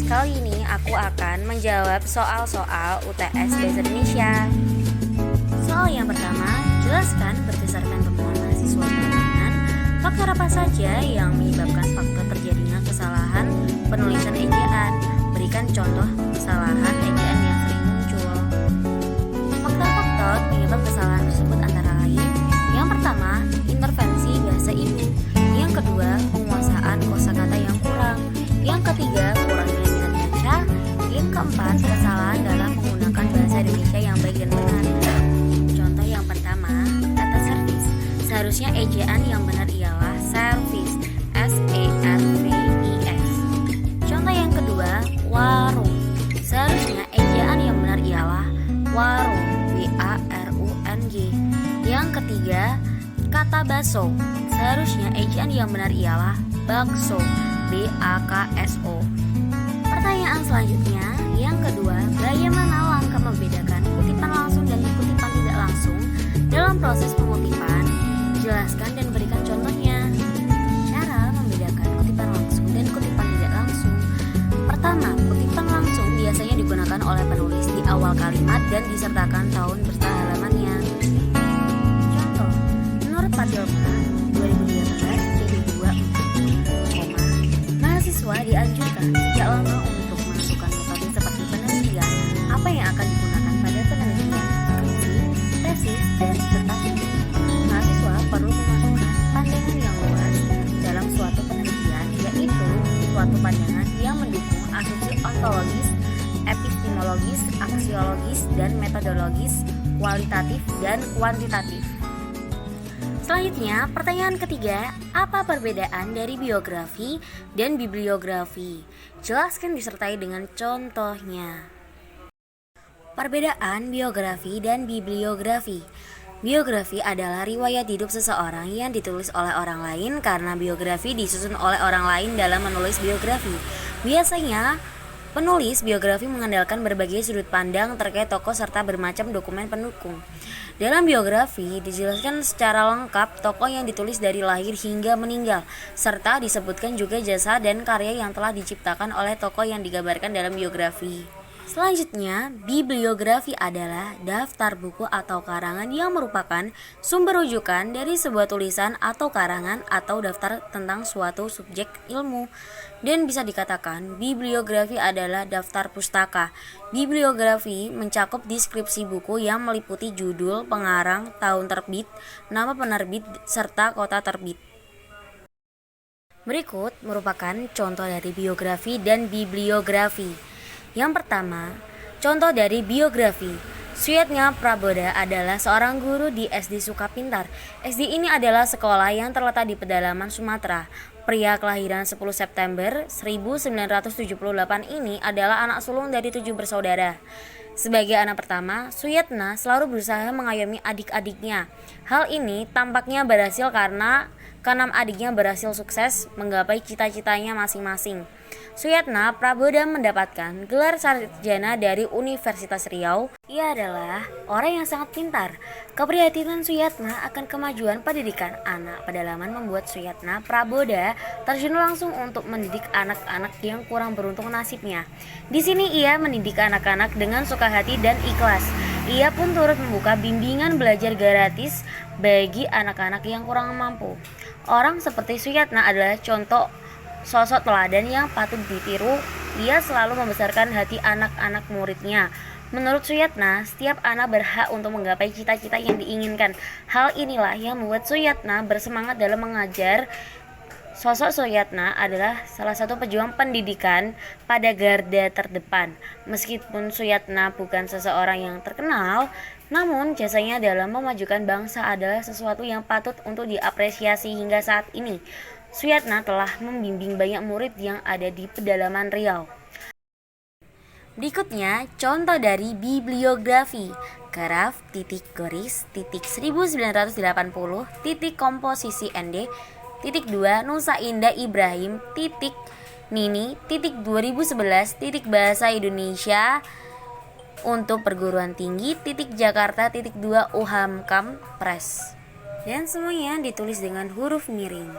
Kali ini aku akan menjawab soal-soal UTS Bahasa Indonesia. Soal yang pertama, jelaskan berdasarkan temuan mahasiswa belakangan faktor apa saja yang menyebabkan faktor terjadinya kesalahan penulisan ejaan. Berikan contoh kesalahan ejaan yang sering muncul. Faktor-faktor penyebab kesalahan tersebut antara lain: yang pertama, intervensi bahasa ibu; yang kedua, penguasaan kosakata yang kurang; yang ketiga, kurangnya minat baca; yang keempat, kesalahan dalam menggunakan bahasa Indonesia yang baik dan benar. Contoh yang pertama, kata service. Seharusnya ejaan yang benar ialah service, S-E-R-V-I-S. Contoh yang kedua, warung. Seharusnya ejaan yang benar ialah warung, W-A-R-U-N-G. Yang ketiga, kata bakso. Seharusnya ejaan yang benar ialah bakso, B-A-K-S-O. Pertanyaan selanjutnya, yang kedua, bagaimana langkah membedakan kutipan langsung dan kutipan tidak langsung dalam proses pengutipan? Jelaskan dan berikan contohnya. Cara membedakan kutipan langsung dan kutipan tidak langsung. Pertama, kutipan langsung biasanya digunakan oleh penulis di awal kalimat dan disertakan tahun berita halamannya. Contoh, menurut Patilka 2018 mahasiswa dianjurkan sejak lama untuk memasukkan metode seperti penelitian. Apa yang akan digunakan pada penelitian, skripsi, tesis, dan disertasi? Mahasiswa perlu memasukkan pandangan yang luas dalam suatu penelitian, yaitu suatu pandangan yang mendukung asumsi ontologis, epistemologis, aksiologis, dan metodologis, kualitatif dan kuantitatif. Selanjutnya, pertanyaan ketiga, apa perbedaan dari biografi dan bibliografi? Jelaskan disertai dengan contohnya. Perbedaan biografi dan bibliografi. Biografi adalah riwayat hidup seseorang yang ditulis oleh orang lain, karena biografi disusun oleh orang lain dalam menulis biografi. Biasanya, penulis biografi mengandalkan berbagai sudut pandang terkait tokoh serta bermacam dokumen pendukung. Dalam biografi dijelaskan secara lengkap tokoh yang ditulis dari lahir hingga meninggal, serta disebutkan juga jasa dan karya yang telah diciptakan oleh tokoh yang digambarkan dalam biografi. Selanjutnya, bibliografi adalah daftar buku atau karangan yang merupakan sumber rujukan dari sebuah tulisan atau karangan atau daftar tentang suatu subjek ilmu. Dan bisa dikatakan, bibliografi adalah daftar pustaka. Bibliografi mencakup deskripsi buku yang meliputi judul, pengarang, tahun terbit, nama penerbit, serta kota terbit. Berikut merupakan contoh dari biografi dan bibliografi. Yang pertama, contoh dari biografi. Suyatnya Praboda adalah seorang guru di SD Sukapintar. SD ini adalah sekolah yang terletak di pedalaman Sumatera. Pria kelahiran 10 September 1978 ini adalah anak sulung dari 7 bersaudara. Sebagai anak pertama, Suyatna selalu berusaha mengayomi adik-adiknya. Hal ini tampaknya berhasil karena keenam adiknya berhasil sukses menggapai cita-citanya masing-masing. Suyatna Praboda mendapatkan gelar sarjana dari Universitas Riau. Ia adalah orang yang sangat pintar. Keprihatinan Suyatna akan kemajuan pendidikan anak pedalaman membuat Suyatna Praboda terjun langsung untuk mendidik anak-anak yang kurang beruntung nasibnya. Di sini ia mendidik anak-anak dengan suka hati dan ikhlas. Ia pun turut membuka bimbingan belajar gratis bagi anak-anak yang kurang mampu. Orang seperti Suyatna adalah contoh sosok teladan yang patut ditiru. Ia selalu membesarkan hati anak-anak muridnya. Menurut Suyatna, setiap anak berhak untuk menggapai cita-cita yang diinginkan. Hal inilah yang membuat Suyatna bersemangat dalam mengajar. Sosok Suyatna adalah salah satu pejuang pendidikan pada garda terdepan. Meskipun Suyatna bukan seseorang yang terkenal, namun jasanya dalam memajukan bangsa adalah sesuatu yang patut untuk diapresiasi hingga saat ini. Suyatna telah membimbing banyak murid yang ada di pedalaman Riau. Berikutnya, contoh dari bibliografi. Graf, garis, 1980, komposisi ND, 2, Nusa Indah Ibrahim, Nini, 2011, Bahasa Indonesia untuk perguruan tinggi, Jakarta, 2, Uhamkam Press. Dan semuanya ditulis dengan huruf miring.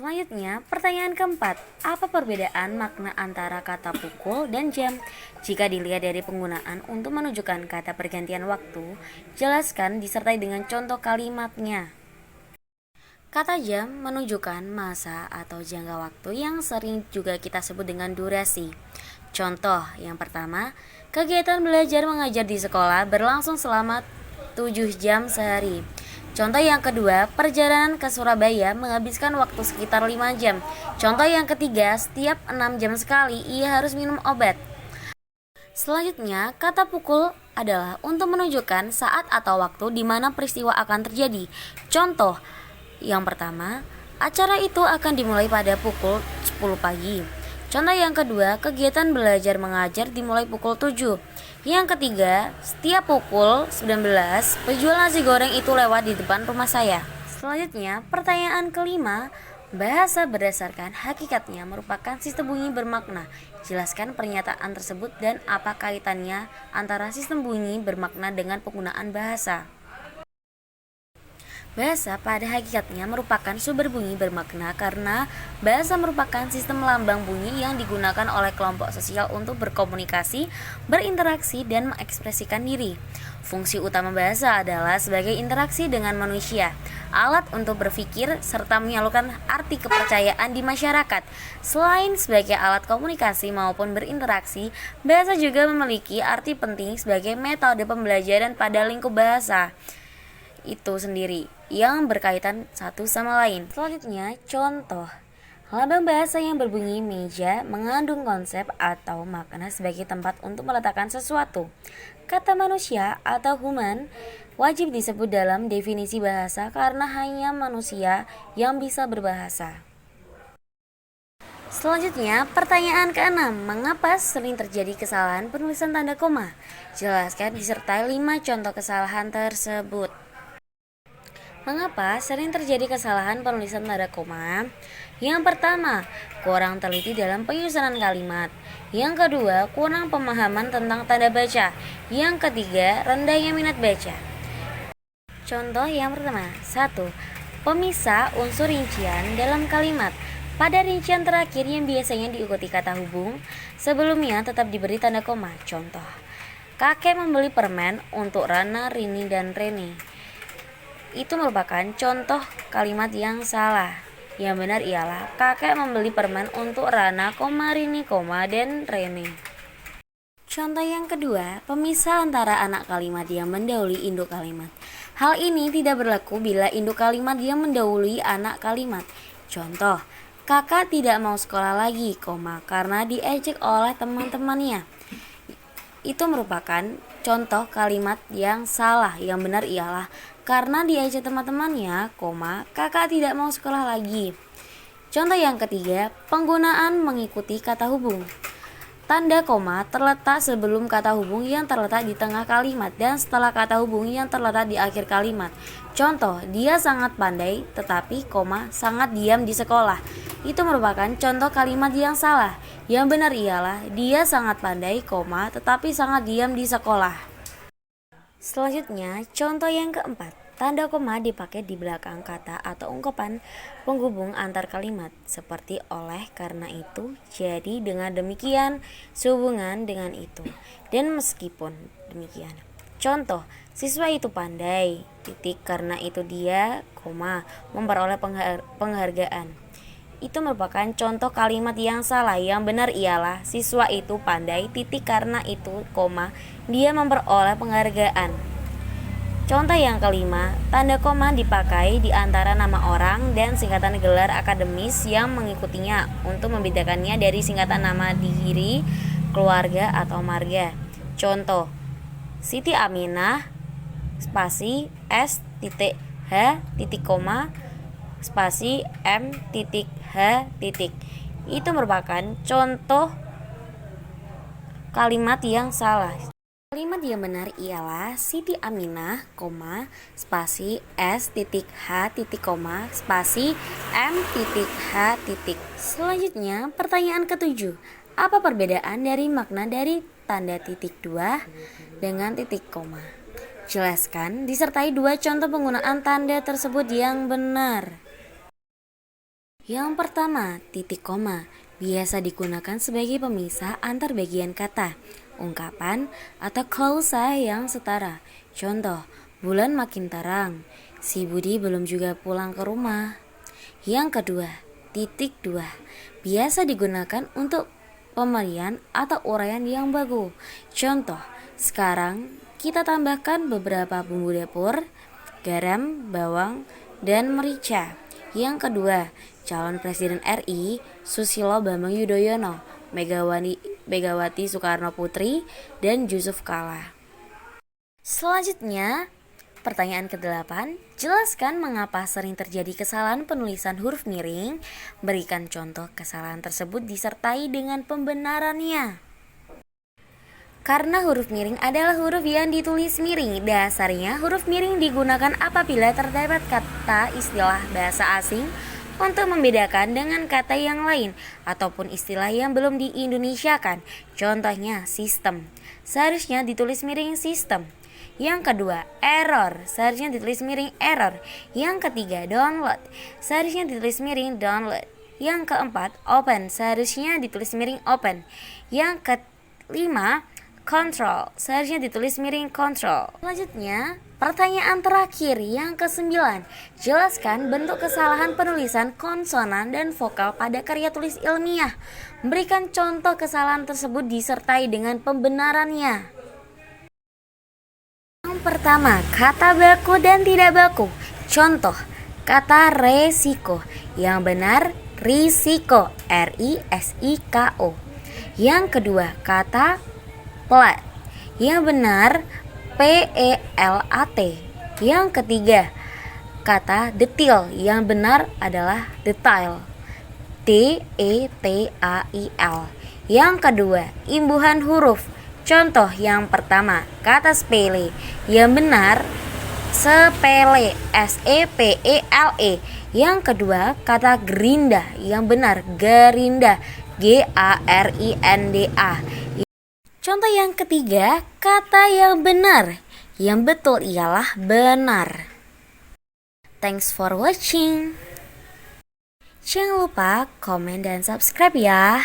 Selanjutnya, pertanyaan keempat, apa perbedaan makna antara kata pukul dan jam? Jika dilihat dari penggunaan untuk menunjukkan kata pergantian waktu, jelaskan disertai dengan contoh kalimatnya. Kata jam menunjukkan masa atau jangka waktu yang sering juga kita sebut dengan durasi. Contoh yang pertama, kegiatan belajar mengajar di sekolah berlangsung selama 7 jam sehari. Contoh yang kedua, perjalanan ke Surabaya menghabiskan waktu sekitar 5 jam. Contoh yang ketiga, setiap 6 jam sekali ia harus minum obat. Selanjutnya, kata pukul adalah untuk menunjukkan saat atau waktu di mana peristiwa akan terjadi. Contoh yang pertama, acara itu akan dimulai pada pukul 10 pagi. Contoh yang kedua, kegiatan belajar mengajar dimulai pukul 7. Yang ketiga, setiap pukul 19, penjual nasi goreng itu lewat di depan rumah saya. Selanjutnya, pertanyaan kelima, bahasa berdasarkan hakikatnya merupakan sistem bunyi bermakna. Jelaskan pernyataan tersebut dan apa kaitannya antara sistem bunyi bermakna dengan penggunaan bahasa. Bahasa pada hakikatnya merupakan sumber bunyi bermakna karena bahasa merupakan sistem lambang bunyi yang digunakan oleh kelompok sosial untuk berkomunikasi, berinteraksi, dan mengekspresikan diri. Fungsi utama bahasa adalah sebagai interaksi dengan manusia, alat untuk berpikir, serta menyalurkan arti kepercayaan di masyarakat. Selain sebagai alat komunikasi maupun berinteraksi, bahasa juga memiliki arti penting sebagai metode pembelajaran pada lingkup bahasa itu sendiri yang berkaitan satu sama lain. Selanjutnya, contoh. Lambang bahasa yang berbunyi meja mengandung konsep atau makna sebagai tempat untuk meletakkan sesuatu. Kata manusia atau human wajib disebut dalam definisi bahasa karena hanya manusia yang bisa berbahasa. Selanjutnya, pertanyaan ke-6, mengapa sering terjadi kesalahan penulisan tanda koma? Jelaskan disertai 5 contoh kesalahan tersebut. Mengapa sering terjadi kesalahan penulisan tanda koma? Yang pertama, kurang teliti dalam penyusunan kalimat. Yang kedua, kurang pemahaman tentang tanda baca. Yang ketiga, rendahnya minat baca. Contoh yang pertama, 1. Pemisah unsur rincian dalam kalimat. Pada rincian terakhir yang biasanya diikuti kata hubung, sebelumnya tetap diberi tanda koma. Contoh, kakek membeli permen untuk Rana, Rini, dan Reni. Itu merupakan contoh kalimat yang salah. Yang benar ialah kakek membeli permen untuk Rana, Rini, dan Reni. Contoh yang kedua, pemisah antara anak kalimat yang mendahului induk kalimat. Hal ini tidak berlaku bila induk kalimat yang mendahului anak kalimat. Contoh, kakak tidak mau sekolah lagi, karena diejek oleh teman-temannya. Itu merupakan contoh kalimat yang salah. Yang benar ialah karena diajak teman-temannya, kakak tidak mau sekolah lagi. Contoh yang ketiga, penggunaan mengikuti kata hubung. Tanda koma terletak sebelum kata hubung yang terletak di tengah kalimat dan setelah kata hubung yang terletak di akhir kalimat. Contoh, dia sangat pandai tetapi sangat diam di sekolah. Itu merupakan contoh kalimat yang salah. Yang benar ialah dia sangat pandai, tetapi sangat diam di sekolah. Selanjutnya, contoh yang keempat. Tanda koma dipakai di belakang kata atau ungkapan penghubung antar kalimat, seperti oleh, karena itu, jadi, dengan demikian, sehubungan dengan itu, dan meskipun demikian. Contoh, siswa itu pandai, karena itu dia, memperoleh penghargaan. Itu merupakan contoh kalimat yang salah. Yang benar ialah siswa itu pandai, karena itu, dia memperoleh penghargaan. Contoh yang kelima, tanda koma dipakai di antara nama orang dan singkatan gelar akademis yang mengikutinya untuk membedakannya dari singkatan nama diri, keluarga, atau marga. Contoh, Siti Aminah, spasi S titik H titik spasi M titik H titik. Itu merupakan contoh kalimat yang salah. Kalimat yang benar ialah Siti Aminah, spasi S titik H titik, spasi M titik H titik. Selanjutnya, pertanyaan ke-7. Apa perbedaan dari makna dari tanda titik 2 dengan titik koma? Jelaskan disertai 2 contoh penggunaan tanda tersebut yang benar. Yang pertama, titik koma biasa digunakan sebagai pemisah antar bagian kata, ungkapan, atau klausa yang setara. Contoh, bulan makin terang, si Budi belum juga pulang ke rumah. Yang kedua, titik dua biasa digunakan untuk pemberian atau uraian yang baku. Contoh, sekarang kita tambahkan beberapa bumbu dapur, garam, bawang, dan merica. Yang kedua, calon Presiden RI Susilo Bambang Yudhoyono, Megawati Soekarno Putri, dan Yusuf Kala. Selanjutnya, pertanyaan ke-8, jelaskan mengapa sering terjadi kesalahan penulisan huruf miring. Berikan contoh kesalahan tersebut disertai dengan pembenarannya. Karena huruf miring adalah huruf yang ditulis miring. Dasarnya huruf miring digunakan apabila terdapat kata istilah bahasa asing untuk membedakan dengan kata yang lain ataupun istilah yang belum diindonesiakan. Contohnya sistem, seharusnya ditulis miring sistem. Yang kedua, error, seharusnya ditulis miring error. Yang ketiga, download, seharusnya ditulis miring download. Yang keempat, open, seharusnya ditulis miring open. Yang kelima, control, seharusnya ditulis miring control. Selanjutnya, pertanyaan terakhir yang ke-9. Jelaskan bentuk kesalahan penulisan konsonan dan vokal pada karya tulis ilmiah. Berikan contoh kesalahan tersebut disertai dengan pembenarannya. Yang pertama, kata baku dan tidak baku. Contoh, kata resiko. Yang benar, risiko, R-I-S-I-K-O. Yang kedua, kata plat. Yang benar, P-E-L-A-T. Yang ketiga, kata detil. Yang benar adalah detail, D-E-T-A-I-L. Yang kedua, imbuhan huruf. Contoh yang pertama, kata sepele. Yang benar, sepele, S-E-P-E-L-E. Yang kedua, kata gerinda. Yang benar, gerinda, G-A-R-I-N-D-A. Contoh yang ketiga, kata yang benar. Yang betul ialah benar. Thanks for watching. Jangan lupa komen dan subscribe ya.